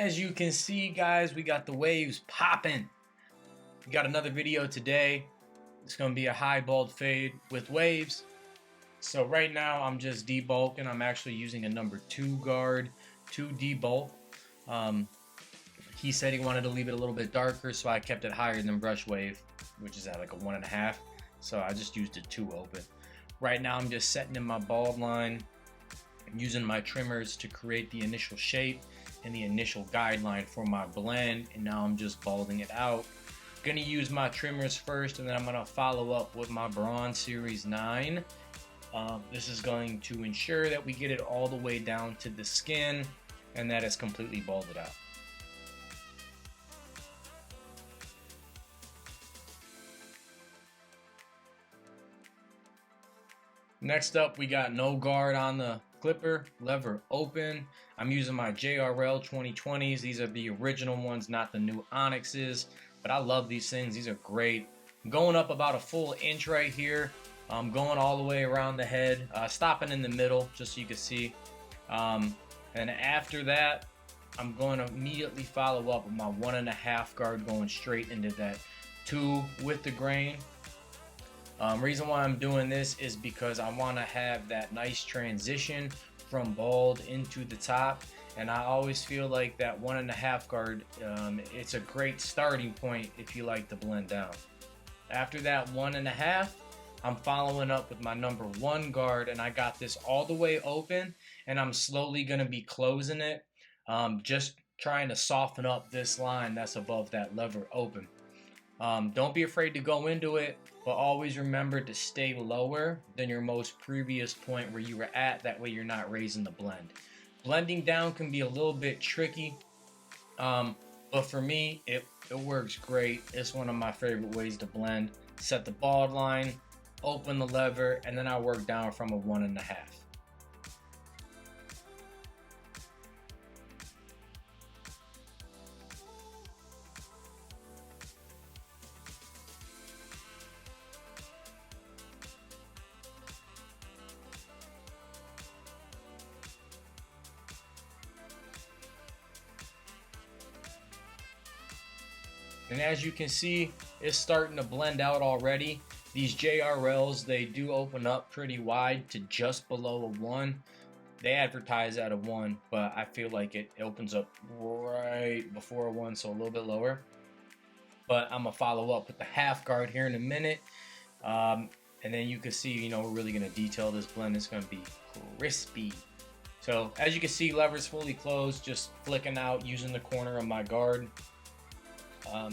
As you can see, guys, we got the waves popping. We got another video today. It's gonna be a high bald fade with waves. So right now I'm just debulking. I'm actually using a number 2 guard to debulk. He said he wanted to leave it a little bit darker, so I kept it higher than brush wave, which is at like a 1.5. So I just used a 2 open. Right now I'm just setting in my bald line, using my trimmers to create the initial shape and the initial guideline for my blend, and now I'm just balding it out. Gonna use my trimmers first, and then I'm gonna follow up with my Bronze Series 9. This is going to ensure that we get it all the way down to the skin and that it's completely balded out. Next up, we got no guard on the clipper, lever open. I'm using my JRL 2020s. These are the original ones, not the new Onyxes, but I love these things. These are great. I'm going up about a full inch right here. I'm going all the way around the head, stopping in the middle just so you can see. And after that, I'm going to immediately follow up with my 1.5 guard, going straight into that 2 with the grain. Reason why I'm doing this is because I want to have that nice transition from bald into the top, and I always feel like that 1.5 guard, it's a great starting point if you like to blend down. After that 1.5, I'm following up with my number 1 guard, and I got this all the way open, and I'm slowly going to be closing it, just trying to soften up this line that's above that lever open. Don't be afraid to go into it, but always remember to stay lower than your most previous point where you were at. That way you're not raising the blend. Blending down can be a little bit tricky, but for me, it works great. It's one of my favorite ways to blend. Set the bald line, open the lever, and then I work down from a 1.5. And as you can see, it's starting to blend out already. These JRLs, they do open up pretty wide to just below a 1. They advertise at a 1, but I feel like it opens up right before a 1, so a little bit lower. But I'm gonna follow up with the half guard here in a minute. And then you can see, we're really gonna detail this blend. It's gonna be crispy. So as you can see, lever's fully closed, just flicking out using the corner of my guard.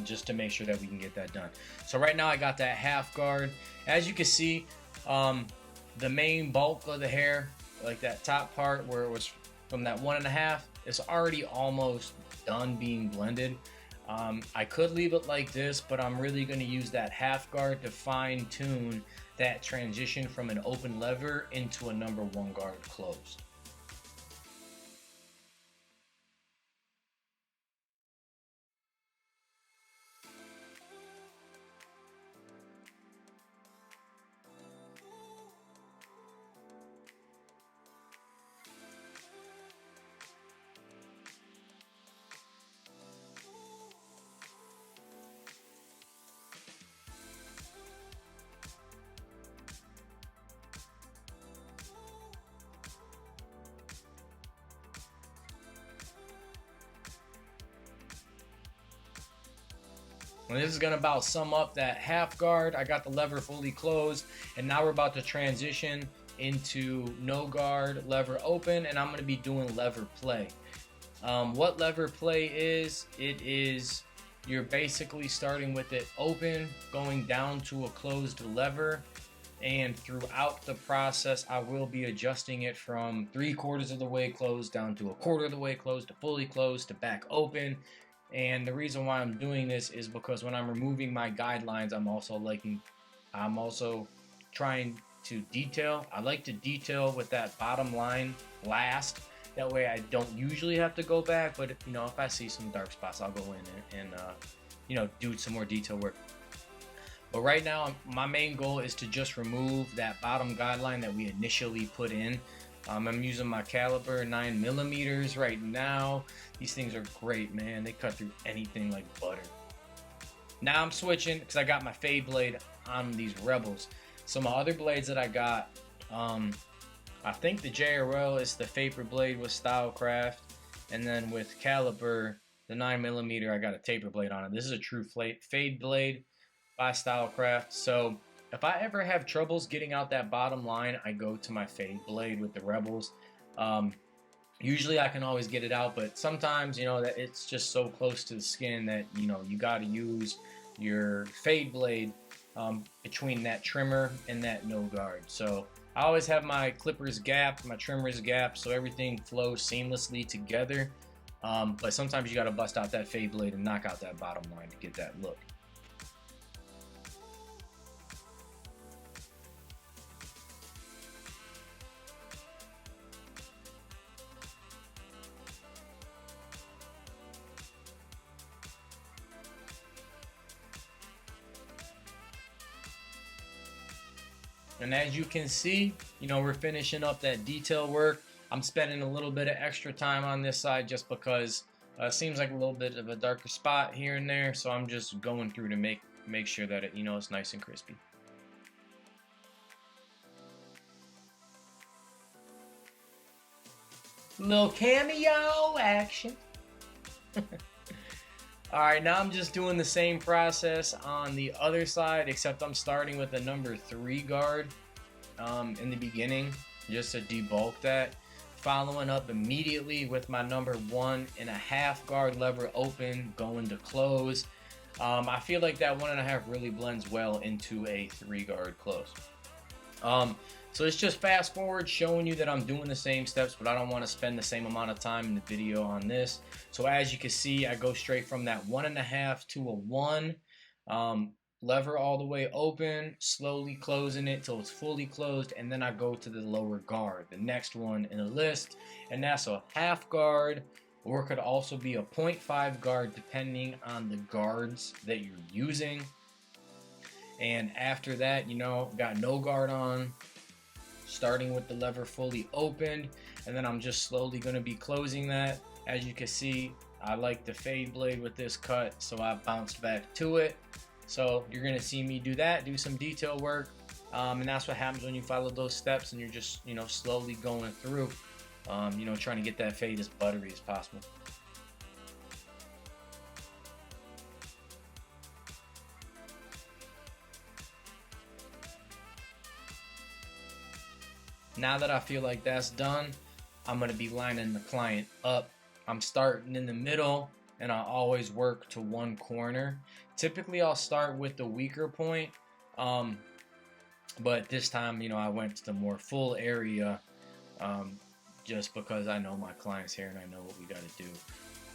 Just to make sure that we can get that done. So right now I got that half guard. As you can see, the main bulk of the hair, like that top part where it was from that 1.5, it's already almost done being blended. I could leave it like this, but I'm really going to use that half guard to fine tune that transition from an open lever into a number 1 guard closed. And this is going to about sum up that half guard. I got the lever fully closed, and now we're about to transition into no guard, lever open, and I'm going to be doing lever play. What lever play is, you're basically starting with it open, going down to a closed lever, and throughout the process I will be adjusting it from 3/4 of the way closed down to 1/4 of the way closed to fully closed to back open. And the reason why I'm doing this is because when I'm removing my guidelines, I'm also trying to detail. I like to detail with that bottom line last. That way I don't usually have to go back, but if I see some dark spots, I'll go in and do some more detail work. But right now, my main goal is to just remove that bottom guideline that we initially put in. I'm using my caliper 9 millimeters right now. These things are great, man. They cut through anything like butter. Now I'm switching because I got my fade blade on these Rebels. So my other blades that I got, I think the JRL is the Faber blade with Stylecraft, and then with caliper, the 9 millimeter, I got a taper blade on it. This is a true fade blade by Stylecraft. So if I ever have troubles getting out that bottom line, I go to my fade blade with the Rebels. Usually I can always get it out, but sometimes, you know, that it's just so close to the skin that, you know, you got to use your fade blade between that trimmer and that no guard. So I always have my clippers gap, my trimmers gap, so everything flows seamlessly together. But sometimes you got to bust out that fade blade and knock out that bottom line to get that look. And as you can see, you know, we're finishing up that detail work. I'm spending a little bit of extra time on this side just because it seems like a little bit of a darker spot here and there. So I'm just going through to make sure that it, you know, it's nice and crispy. Little cameo action. Alright, now I'm just doing the same process on the other side, except I'm starting with the number 3 guard in the beginning, just to debulk that. Following up immediately with my number 1.5 guard lever open, going to close. I feel like that 1.5 really blends well into a 3 guard close. So it's just fast forward showing you that I'm doing the same steps, but I don't want to spend the same amount of time in the video on this. So as you can see, I go straight from that 1.5 to a 1, lever all the way open, slowly closing it till it's fully closed, and then I go to the lower guard, the next one in the list, and that's a half guard, or it could also be a 0.5 guard depending on the guards that you're using. And after that, you know, got no guard on, starting with the lever fully opened, and then I'm just slowly going to be closing that. As you can see, I like the fade blade with this cut, so I bounced back to it. So you're going to see me do that, do some detail work, and that's what happens when you follow those steps and you're just, you know, slowly going through, you know, trying to get that fade as buttery as possible. Now that I feel like that's done, I'm going to be lining the client up. I'm starting in the middle, and I always work to one corner. Typically, I'll start with the weaker point, but this time, you know, I went to the more full area just because I know my client's hair and I know what we got to do.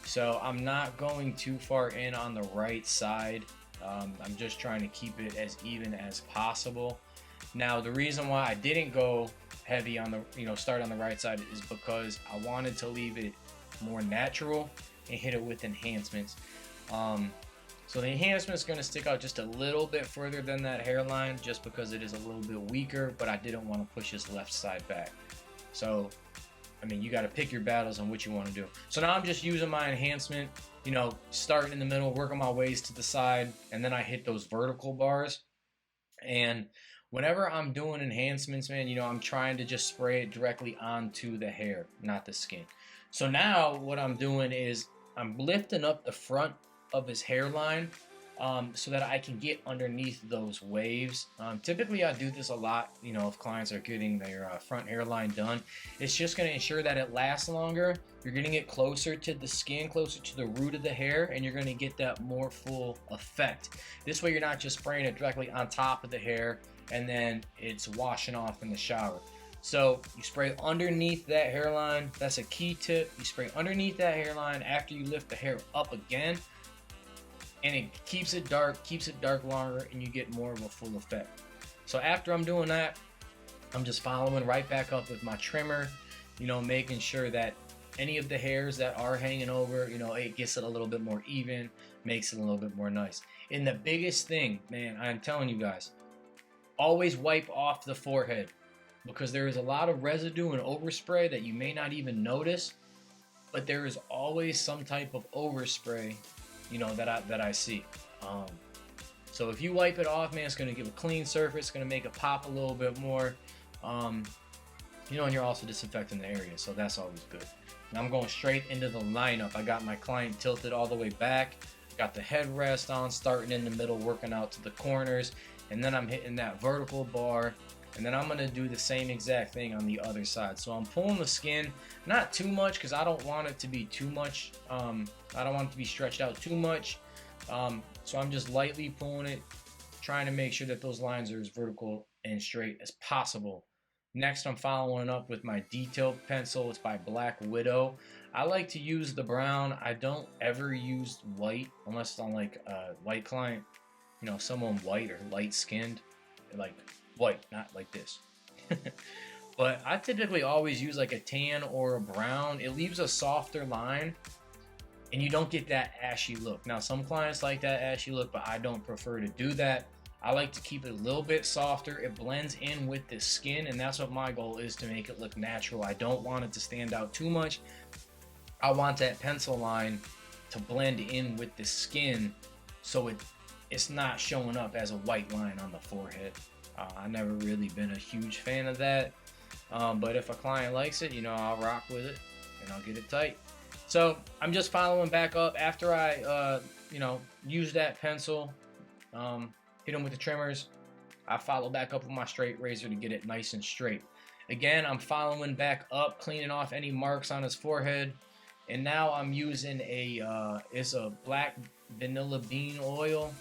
So I'm not going too far in on the right side. I'm just trying to keep it as even as possible. Now, the reason why I didn't go heavy on the, you know, start on the right side is because I wanted to leave it more natural and hit it with enhancements. So the enhancement is going to stick out just a little bit further than that hairline just because it is a little bit weaker, but I didn't want to push his left side back. So, I mean, you got to pick your battles on what you want to do. So now I'm just using my enhancement, you know, starting in the middle, working my ways to the side, and then I hit those vertical bars. And whenever I'm doing enhancements, man, you know, I'm trying to just spray it directly onto the hair, not the skin. So now what I'm doing is I'm lifting up the front of his hairline so that I can get underneath those waves. Typically I do this a lot, you know, if clients are getting their front hairline done. It's just going to ensure that it lasts longer. You're getting it closer to the skin, closer to the root of the hair, and you're going to get that more full effect. This way you're not just spraying it directly on top of the hair and then it's washing off in the shower. So you spray underneath that hairline. That's a key tip. You spray underneath that hairline after you lift the hair up again, and it keeps it dark longer, and you get more of a full effect. So after I'm doing that, I'm just following right back up with my trimmer, you know, making sure that any of the hairs that are hanging over, you know, it gets it a little bit more even, makes it a little bit more nice. And the biggest thing, man, I'm telling you guys, always wipe off the forehead. because there is a lot of residue and overspray that you may not even notice, but there is always some type of overspray, you know, that I see. So if you wipe it off, man, it's going to give a clean surface. It's going to make it pop a little bit more. You know, and you're also disinfecting the area, so that's always good. Now I'm going straight into the lineup. I got my client tilted all the way back. Got the headrest on, starting in the middle, working out to the corners. And then I'm hitting that vertical bar. And then I'm going to do the same exact thing on the other side. So I'm pulling the skin, not too much because I don't want it to be too much. I don't want it to be stretched out too much. So I'm just lightly pulling it, trying to make sure that those lines are as vertical and straight as possible. Next, I'm following up with my detail pencil. It's by Black Widow. I like to use the brown. I don't ever use white unless it's on like a white client, you know, someone white or light skinned, like white, not like this. But I typically always use like a tan or a brown. It leaves a softer line and you don't get that ashy look. Now, some clients like that ashy look, but I don't prefer to do that. I like to keep it a little bit softer. It blends in with the skin, and that's what my goal is, to make it look natural. I don't want it to stand out too much. I want that pencil line to blend in with the skin so it's not showing up as a white line on the forehead. I've never really been a huge fan of that. But if a client likes it, you know, I'll rock with it and I'll get it tight. So I'm just following back up after I, you know, use that pencil, hit them with the trimmers. I follow back up with my straight razor to get it nice and straight. Again, I'm following back up, cleaning off any marks on his forehead. And now I'm using it's a black vanilla bean oil.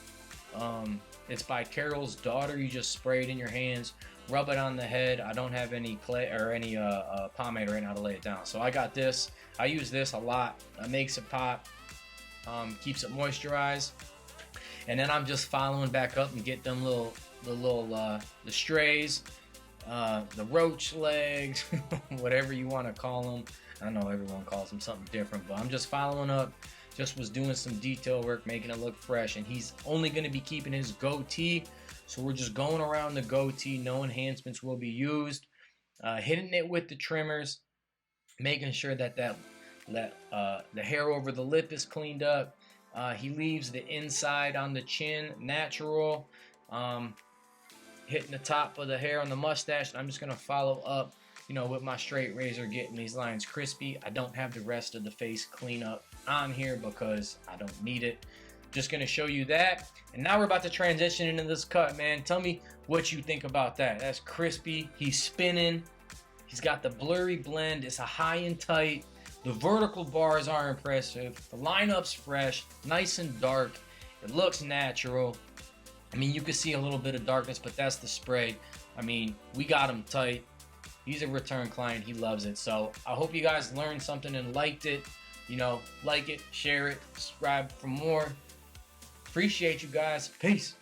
It's by Carol's Daughter. You just spray it in your hands, rub it on the head. I don't have any clay or any pomade right now to lay it down. So I got this. I use this a lot. It makes it pop, keeps it moisturized. And then I'm just following back up and get them the strays, the roach legs, whatever you want to call them. I know everyone calls them something different, but I'm just following up. Just was doing some detail work, making it look fresh, and he's only going to be keeping his goatee, so we're just going around the goatee. No enhancements will be used. Hitting it with the trimmers, making sure that the hair over the lip is cleaned up. He leaves the inside on the chin natural. Hitting the top of the hair on the mustache. I'm just going to follow up, you know, with my straight razor, getting these lines crispy. I don't have the rest of the face cleanup on here because I don't need it. Just going to show you that. And now we're about to transition into this cut, man. Tell me what you think about that. That's crispy. He's spinning. He's got the blurry blend. It's a high and tight. The vertical bars are impressive. The lineup's fresh, nice and dark. It looks natural. I mean, you can see a little bit of darkness, but that's the spray. I mean, we got him tight. He's a return client. He loves it. So I hope you guys learned something and liked it. You know, like it, share it, subscribe for more. Appreciate you guys. Peace.